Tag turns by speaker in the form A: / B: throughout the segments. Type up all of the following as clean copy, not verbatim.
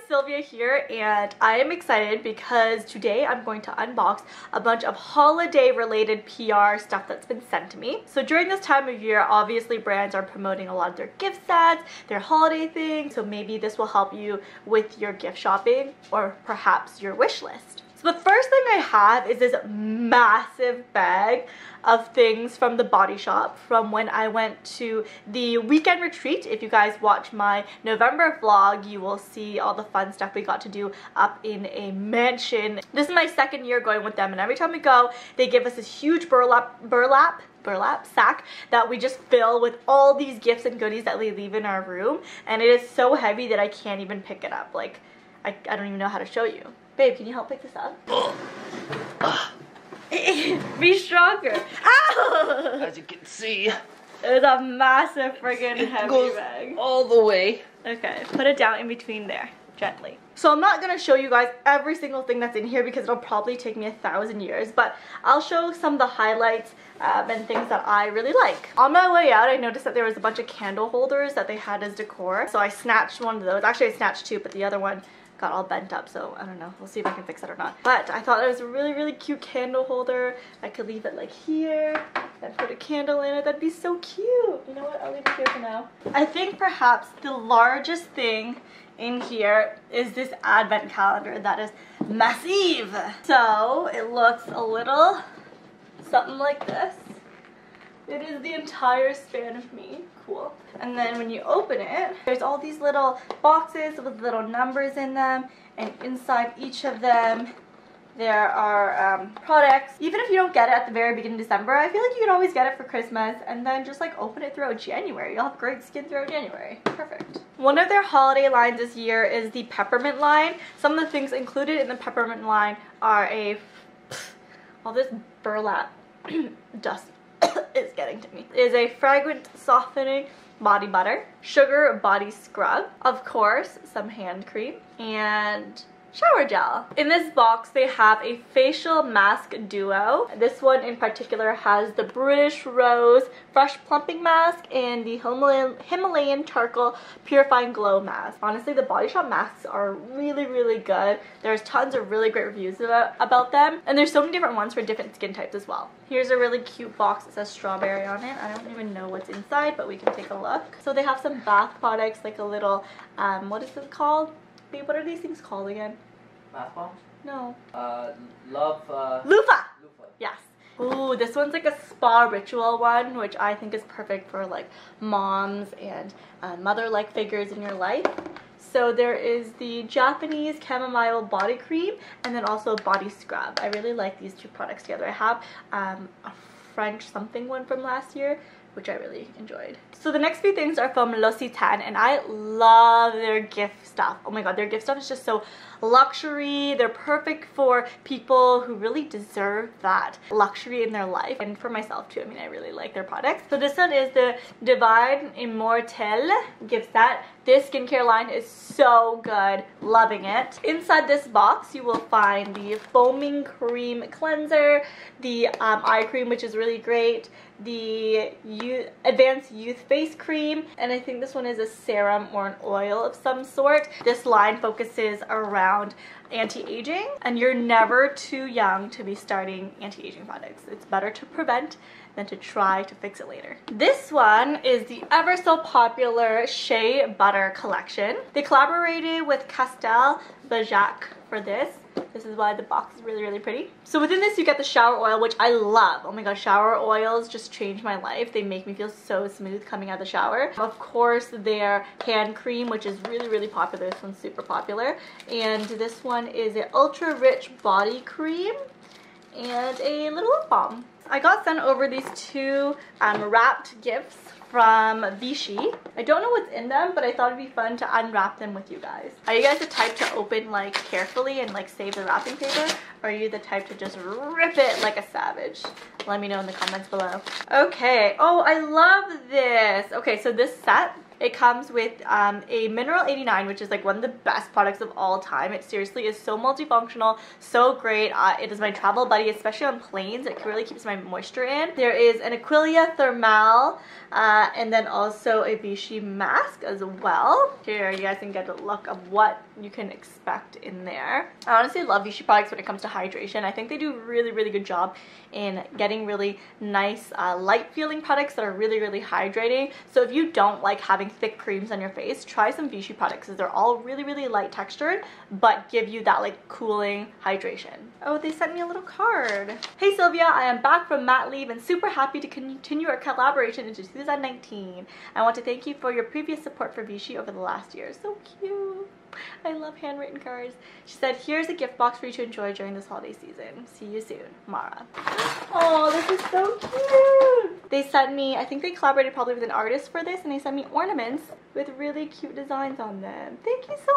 A: Sylvia here, and I am excited because today I'm going to unbox a bunch of holiday related PR stuff that's been sent to me. So during this time of year, obviously brands are promoting a lot of their gift sets, their holiday things, so maybe this will help you with your gift shopping or perhaps your wish list. So the first thing I have is this massive bag of things from the Body Shop from when I went to the weekend retreat. If you guys watch my November vlog, you will see all the fun stuff we got to do up in a mansion. This is my second year going with them, and every time we go, they give us this huge burlap sack that we just fill with all these gifts and goodies that we leave in our room, and it is so heavy that I can't even pick it up. Like, I don't even know how to show you. Babe, can you help pick this up? Be stronger. Ow!
B: As you can see,
A: it's a massive friggin' heavy bag.
B: All the way.
A: Okay, put it down in between there, gently. So I'm not gonna show you guys every single thing that's in here because it'll probably take me 1,000 years, but I'll show some of the highlights and things that I really like. On my way out, I noticed that there was a bunch of candle holders that they had as decor, so I snatched one of those. Actually, I snatched two, but the other one got all bent up, so I don't know. We'll see if I can fix it or not. But I thought it was a really, really cute candle holder. I could leave it like here and put a candle in it. That'd be so cute. You know what? I'll leave it here for now. I think perhaps the largest thing in here is this advent calendar that is massive. So it looks a little something like this. It is the entire span of me. Cool. And then when you open it, there's all these little boxes with little numbers in them, and inside each of them there are products. Even if you don't get it at the very beginning of December, I feel like you can always get it for Christmas and then just like open it throughout January. You'll have great skin throughout January. Perfect. One of their holiday lines this year is the peppermint line. Some of the things included in the peppermint line are all this burlap dust is getting to me. Is a fragrant softening body butter, sugar body scrub, of course some hand cream, and shower gel. In this box they have a facial mask duo. This one in particular has the British Rose Fresh Plumping Mask and the Himalayan Charcoal Purifying Glow Mask. Honestly, the Body Shop masks are really, really good. There's tons of really great reviews about them, and there's so many different ones for different skin types as well. Here's a really cute box that says strawberry on it. I don't even know what's inside, but we can take a look. So they have some bath products, like a little, what is it called? Babe, what are these things called again?
B: Bath bombs?
A: No.
B: Loofah.
A: Yes. Ooh, this one's like a spa ritual one, which I think is perfect for like moms and mother-like figures in your life. So there is the Japanese chamomile body cream and then also body scrub. I really like these two products together. I have a French something one from last year, which I really enjoyed. So the next few things are from L'Occitane, and I love their gift stuff. Oh my god, their gift stuff is just so luxury. They're perfect for people who really deserve that luxury in their life, and for myself too. I mean, I really like their products. So this one is the Divine Immortelle gift set. This skincare line is so good. Loving it. Inside this box, you will find the foaming cream cleanser, the eye cream, which is really great, the advanced youth face cream, and I think this one is a serum or an oil of some sort. This line focuses around anti-aging, and you're never too young to be starting anti-aging products. It's better to prevent than to try to fix it later. This one is the ever so popular Shea Butter collection. They collaborated with Castel Bajac for this. This is why the box is really, really pretty. So within this you get the shower oil, which I love. Oh my gosh, shower oils just changed my life. They make me feel so smooth coming out of the shower. Of course, their hand cream, which is really, really popular. This one's super popular. And this one is an ultra rich body cream and a little lip balm. I got sent over these two wrapped gifts from Vichy. I don't know what's in them, but I thought it'd be fun to unwrap them with you guys. Are you guys the type to open like carefully and like save the wrapping paper? Or are you the type to just rip it like a savage? Let me know in the comments below. Okay, oh, I love this. Okay, so this set It comes with a Mineral 89, which is like one of the best products of all time. It seriously is so multifunctional, so great. It is my travel buddy, especially on planes. It really keeps my moisture in. There is an Aquilia Thermal, and then also a Vichy mask as well. Here you guys can get a look of what you can expect in there. I honestly love Vichy products when it comes to hydration. I think they do a really good job in getting really nice light feeling products that are really hydrating. So if you don't like having thick creams on your face, try some Vichy products because they're all really light textured but give you that like cooling hydration. Oh, they sent me a little card. Hey Sylvia, I am back from mat leave and super happy to continue our collaboration into 2019. I want to thank you for your previous support for Vichy over the last year. So cute. I love handwritten cards. She said, here's a gift box for you to enjoy during this holiday season. See you soon, Mara. Oh, this is so cute. They sent me, I think they collaborated probably with an artist for this, and they sent me ornaments with really cute designs on them. Thank you so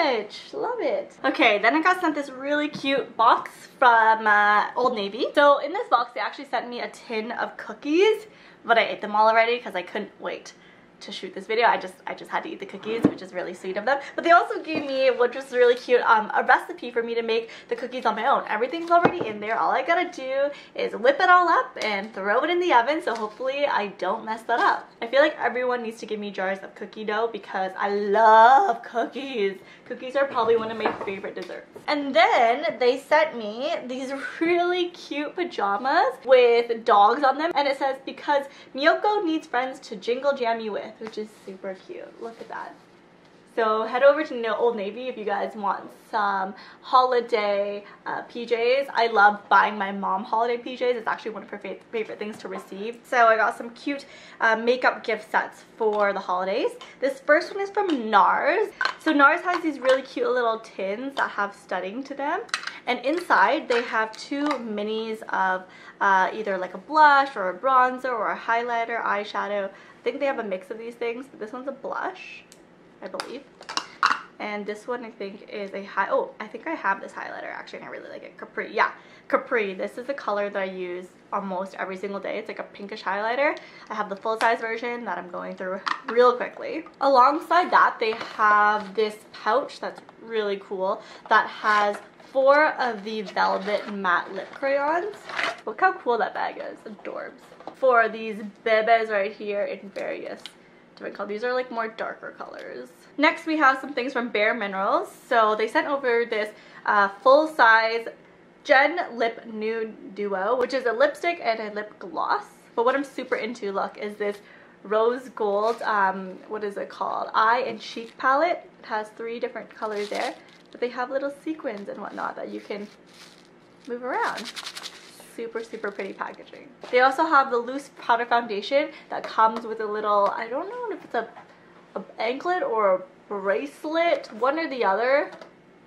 A: much. Love it. Okay, then I got sent this really cute box from Old Navy. So in this box, they actually sent me a tin of cookies, but I ate them all already because I couldn't wait to shoot this video. I just had to eat the cookies, which is really sweet of them. But they also gave me, which was really cute, a recipe for me to make the cookies on my own. Everything's already in there. All I gotta do is whip it all up and throw it in the oven, so hopefully I don't mess that up. I feel like everyone needs to give me jars of cookie dough because I love cookies. Cookies are probably one of my favorite desserts. And then they sent me these really cute pajamas with dogs on them, and it says, because Miyoko needs friends to jingle jam you with, which is super cute. Look at that. So head over to Old Navy if you guys want some holiday PJs. I love buying my mom holiday PJs. It's actually one of her favorite things to receive. So I got some cute makeup gift sets for the holidays. This first one is from NARS. So NARS has these really cute little tins that have studding to them. And inside they have two minis of either like a blush or a bronzer or a highlighter, eyeshadow. I think they have a mix of these things, but this one's a blush, I believe. And this one I think is a I think I have this highlighter actually, and I really like it. Capri, yeah, Capri. This is the color that I use almost every single day. It's like a pinkish highlighter. I have the full-size version that I'm going through real quickly. Alongside that, they have this pouch that's really cool that has 4 of the velvet matte lip crayons. Look how cool that bag is. Adorbs. 4 of these bebes right here in various different colors. These are like more darker colors. Next we have some things from Bare Minerals. So they sent over this full-size Gen Lip Nude Duo, which is a lipstick and a lip gloss. But what I'm super into, look, is this rose gold, what is it called? Eye and Cheek palette. It has 3 different colors there. But they have little sequins and whatnot that you can move around. Super pretty packaging. They also have the loose powder foundation that comes with a little, I don't know if it's a anklet or a bracelet, one or the other.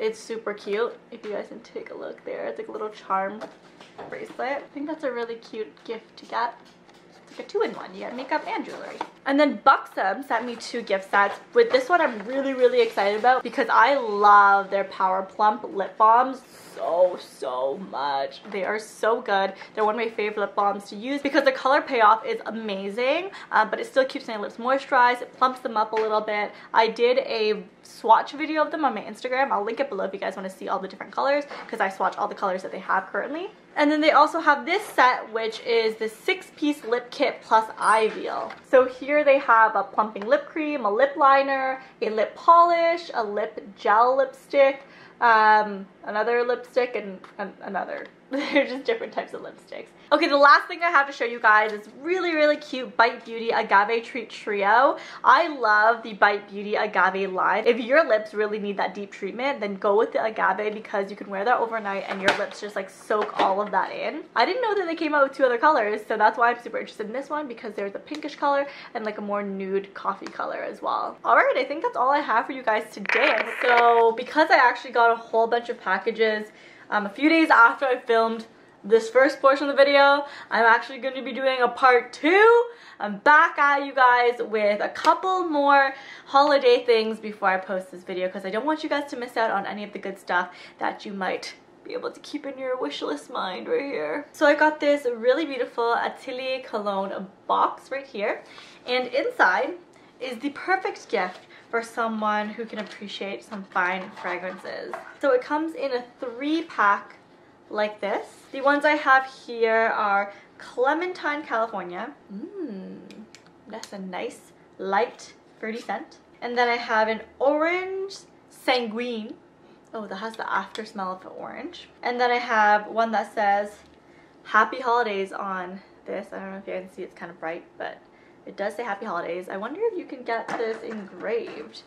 A: It's super cute. If you guys can take a look there, it's like a little charm bracelet. I think that's a really cute gift to get. It's like a 2-in-1. You get makeup and jewelry. And then Buxom sent me 2 gift sets. With this one I'm really excited about because I love their Power Plump lip balms so much. They are so good. They're one of my favorite lip balms to use because the color payoff is amazing, but it still keeps my lips moisturized. It plumps them up a little bit. I did a swatch video of them on my Instagram. I'll link it below if you guys want to see all the different colors because I swatch all the colors that they have currently. And then they also have this set, which is the 6-piece lip kit plus eye veil. So here they have a plumping lip cream, a lip liner, a lip polish, a lip gel lipstick, another lipstick, and another. They're just different types of lipsticks. Okay, the last thing I have to show you guys is really cute Bite Beauty Agave Treat Trio. I love the Bite Beauty Agave line. If your lips really need that deep treatment, then go with the agave because you can wear that overnight and your lips just like soak all of that in. I didn't know that they came out with 2 other colors, so that's why I'm super interested in this one because there's a pinkish color and like a more nude coffee color as well. Alright, I think that's all I have for you guys today. So because I actually got a whole bunch of packages a few days after I filmed this first portion of the video, I'm actually going to be doing a part 2. I'm back at you guys with a couple more holiday things before I post this video because I don't want you guys to miss out on any of the good stuff that you might be able to keep in your wish list mind right here. So I got this really beautiful Atelier Cologne box right here, and inside is the perfect gift for someone who can appreciate some fine fragrances. So it comes in a 3-pack like this. The ones I have here are Clementine, California. That's a nice light fruity scent. And then I have an Orange Sanguine. Oh, that has the after smell of the orange. And then I have one that says Happy Holidays on this. I don't know if you can see, it's kind of bright, but it does say Happy Holidays. I wonder if you can get this engraved.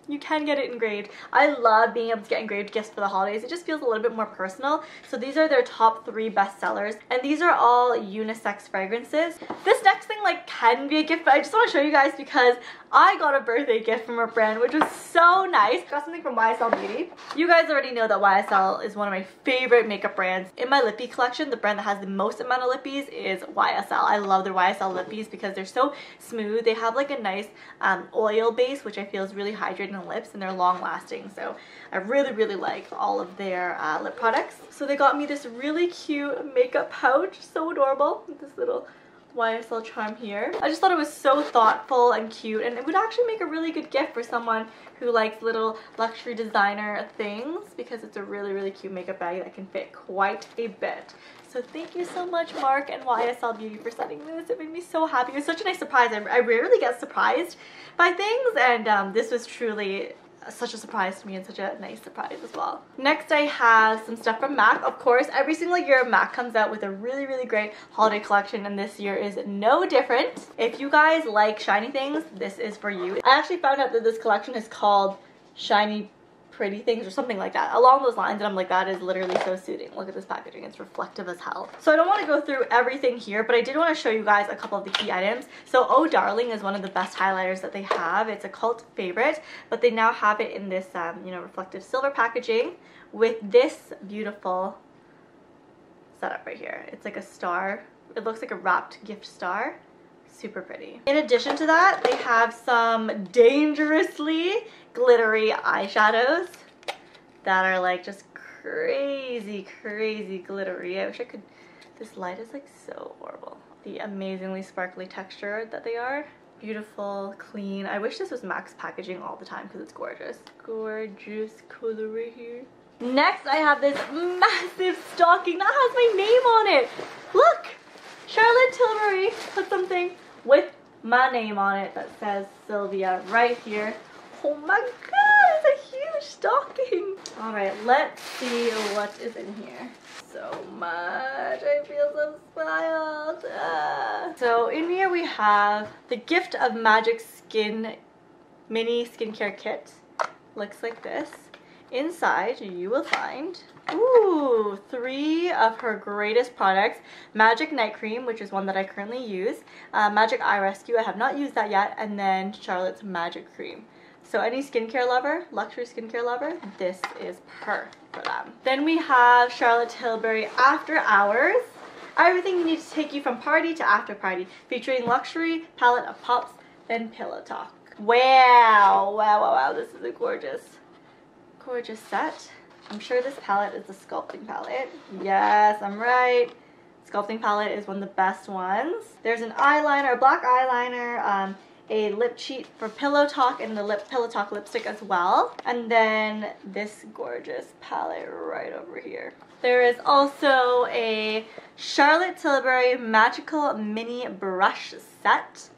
A: You can get it engraved. I love being able to get engraved gifts for the holidays. It just feels a little bit more personal. So these are their top 3 bestsellers, and these are all unisex fragrances. This next thing like can be a gift, but I just want to show you guys because I got a birthday gift from a brand, which was so nice. Got something from YSL Beauty. You guys already know that YSL is one of my favorite makeup brands. In my lippy collection, the brand that has the most amount of lippies is YSL. I love their YSL lippies because they're so smooth. They have like a nice oil base, which I feel is really hydrating the lips, and they're long lasting. So I really like all of their lip products. So they got me this really cute makeup pouch, so adorable, with this little YSL charm here. I just thought it was so thoughtful and cute, and it would actually make a really good gift for someone who likes little luxury designer things, because it's a really cute makeup bag that can fit quite a bit. So thank you so much, Mark and YSL Beauty, for sending this. It made me so happy. It was such a nice surprise. I rarely get surprised by things, and this was truly such a surprise to me, and such a nice surprise as well. Next, I have some stuff from MAC. Of course, every single year MAC comes out with a really great holiday collection, and this year is no different. If you guys like shiny things, this is for you. I actually found out that this collection is called Shiny Pretty Things or something like that, along those lines, and I'm like, that is literally so soothing. Look at this packaging, it's reflective as hell. So I don't want to go through everything here, but I did want to show you guys a couple of the key items. So Oh Darling is one of the best highlighters that they have. It's a cult favorite, but they now have it in this you know, reflective silver packaging with this beautiful setup right here. It's like a star. It looks like a wrapped gift star. Super pretty. In addition to that, they have some dangerously glittery eyeshadows that are like just crazy glittery. I wish I could. This light is like so horrible. The amazingly sparkly texture that they are. Beautiful, clean. I wish this was MAC's packaging all the time because it's gorgeous. Gorgeous color right here. Next, I have this massive stocking that has my name on it. Look! Charlotte Tilbury put something with my name on it that says Sylvia right here. Oh my god, it's a huge stocking. Alright, let's see what is in here. So much. I feel so spoiled. So in here we have the Gift of Magic Skin mini skincare kit. Looks like this. Inside you will find 3 of her greatest products. Magic Night Cream, which is one that I currently use. Magic Eye Rescue, I have not used that yet. And then Charlotte's Magic Cream. So any skincare lover, luxury skincare lover, this is perfect for them. Then we have Charlotte Tilbury After Hours. Everything you need to take you from party to after party, featuring luxury palette of pops and pillow talk. Wow, this is a gorgeous set. I'm sure this palette is a sculpting palette. Yes, I'm right. Sculpting palette is one of the best ones. There's an eyeliner, a black eyeliner, a lip cheat for Pillow Talk, and the Pillow Talk lipstick as well. And then this gorgeous palette right over here. There is also a Charlotte Tilbury Magical Mini Brush Set.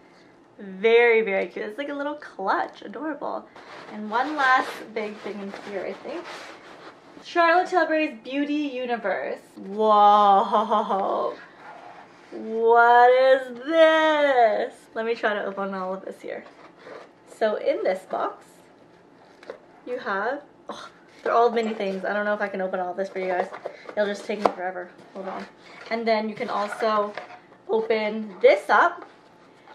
A: Very cute. It's like a little clutch. Adorable. And one last big thing in here, I think. Charlotte Tilbury's Beauty Universe. Whoa. What is this? Let me try to open all of this here. So in this box, you have, they're all mini things. I don't know if I can open all of this for you guys. It'll just take me forever. Hold on. And then you can also open this up,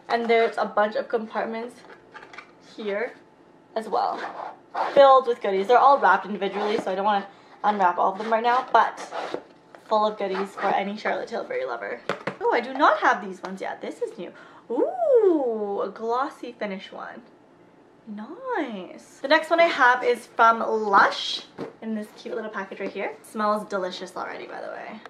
A: and there's a bunch of compartments here as well, filled with goodies. They're all wrapped individually, so I don't want to unwrap all of them right now, but full of goodies for any Charlotte Tilbury lover. Oh, I do not have these ones yet. This is new. Ooh, a glossy finish one. Nice. The next one I have is from Lush in this cute little package right here. Smells delicious already, by the way.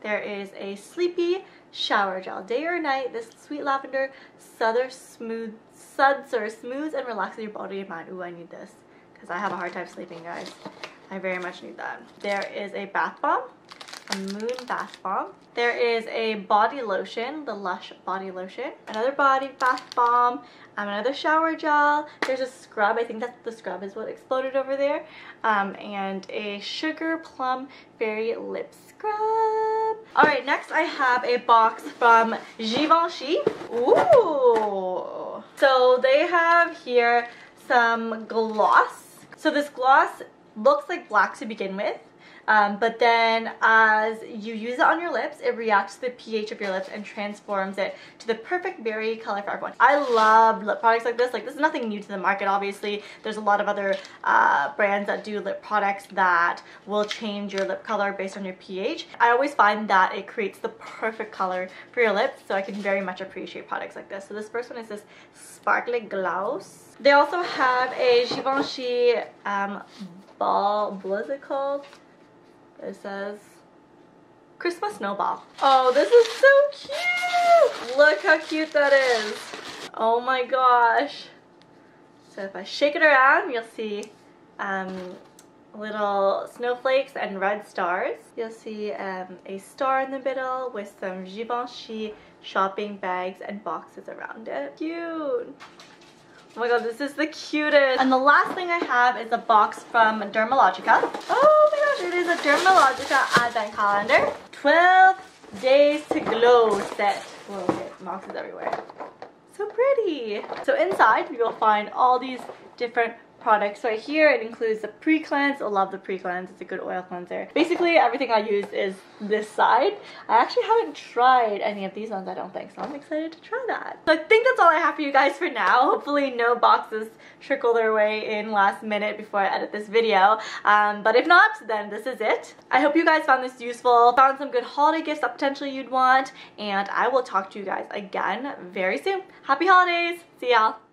A: There is a Sleepy shower gel. Day or night, this sweet lavender suds smooths and relaxes your body and mind. Ooh, I need this because I have a hard time sleeping, guys. I very much need that. There is a bath bomb, a moon bath bomb. There is a body lotion, the Lush body lotion. Another body bath bomb, another shower gel. There's a scrub, I think that the scrub is what exploded over there. And a sugar plum berry lip scrub. Alright, next I have a box from Givenchy. Ooh! So they have here some gloss. So this gloss looks like black to begin with. But then as you use it on your lips, it reacts to the pH of your lips and transforms it to the perfect berry color for everyone. I love lip products like this. Like, this is nothing new to the market, obviously. There's a lot of other brands that do lip products that will change your lip color based on your pH. I always find that it creates the perfect color for your lips, so I can very much appreciate products like this. So this first one is this Sparkly Gloss. They also have a Givenchy what is it called? It says Christmas Snowball. Oh, this is so cute! Look how cute that is. Oh my gosh. So if I shake it around, you'll see little snowflakes and red stars. You'll see a star in the middle with some Givenchy shopping bags and boxes around it. Cute! Oh my god, this is the cutest. And the last thing I have is a box from Dermalogica. Oh my gosh, it is a Dermalogica advent calendar. 12 days to glow set. Whoa, okay, boxes everywhere. So pretty. So inside you'll find all these different products. Right here it includes the pre-cleanse. I love the pre-cleanse. It's a good oil cleanser. Basically everything I use is this side. I actually haven't tried any of these ones, I don't think, so I'm excited to try that. So I think that's all I have for you guys for now. Hopefully no boxes trickle their way in last minute before I edit this video. But if not, then this is it. I hope you guys found this useful, found some good holiday gifts that potentially you'd want, and I will talk to you guys again very soon. Happy holidays! See y'all!